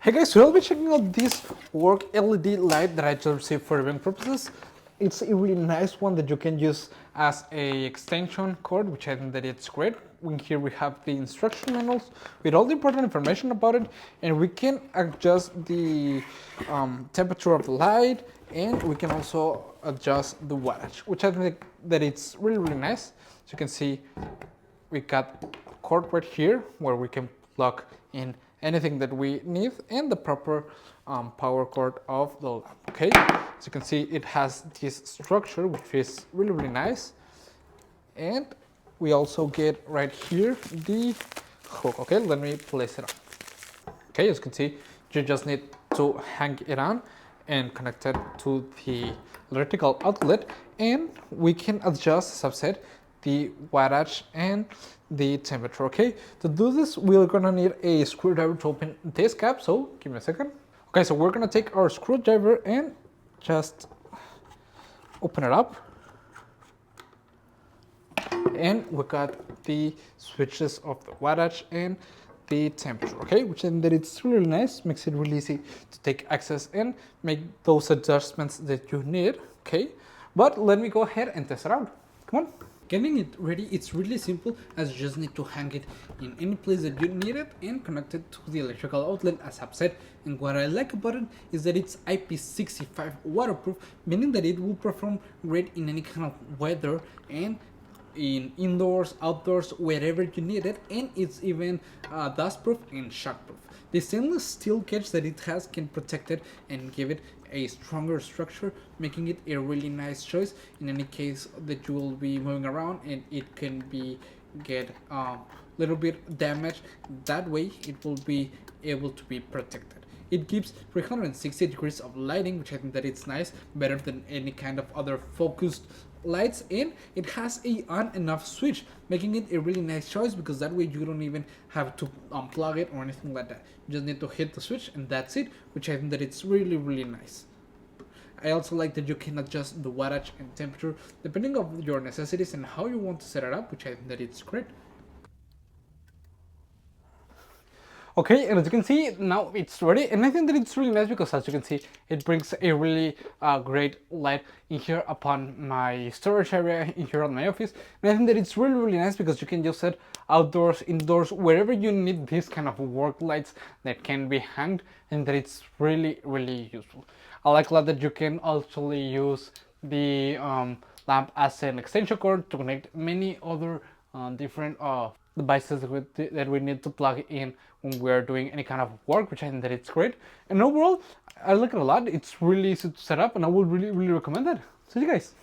Hey guys, so I'll be checking out this work LED light that I just received for event purposes. It's a really nice one that you can use as a extension cord, which I think that it's great. In here we have the instruction manuals with all the important information about it, and we can adjust the temperature of the light, and we can also adjust the wattage, which I think that it's really nice. So you can see we got a cord right here where we can plug in anything that we need and the proper power cord of the lamp. Okay, so you can see it has this structure which is really nice, and we also get right here the hook. Okay, let me place it on. Okay, as you can see, you just need to hang it on and connect it to the electrical outlet, and we can adjust, as I've said, the wattage and the temperature. Okay, to do this we're gonna need a screwdriver to open this cap, so give me a second. Okay, so we're gonna take our screwdriver and just open it up, and we got the switches of the wattage and the temperature. Okay, which then that it's really nice, makes it really easy to take access and make those adjustments that you need. Okay, but let me go ahead and test it out. Come on. Getting it ready, it's really simple, as you just need to hang it in any place that you need it and connect it to the electrical outlet, as I've said. And what I like about it is that it's IP65 waterproof, meaning that it will perform great in any kind of weather and in indoors, outdoors, wherever you need it, and it's even dustproof and shockproof. The stainless steel cage that it has can protect it and give it a stronger structure, making it a really nice choice in any case that you will be moving around and it can be get little bit damaged. That way it will be able to be protected. It gives 360 degrees of lighting, which I think that it's nice, better than any kind of other focused lights, and it has a on and off switch, making it a really nice choice because that way you don't even have to unplug it or anything like that. You just need to hit the switch and that's it, which I think that it's really nice. I also like that you can adjust the wattage and temperature depending on your necessities and how you want to set it up, which I think that it's great. Okay, and as you can see, now it's ready, and I think that it's really nice because, as you can see, it brings a really great light in here upon my storage area in here at my office. And I think that it's really nice because you can just set outdoors, indoors, wherever you need these kind of work lights that can be hanged, and that it's really useful. I like a lot that you can also use the lamp as an extension cord to connect many other different devices that we need to plug in when we're doing any kind of work, which I think that it's great. And overall, I like it a lot. It's really easy to set up, and I would really recommend it. See you guys.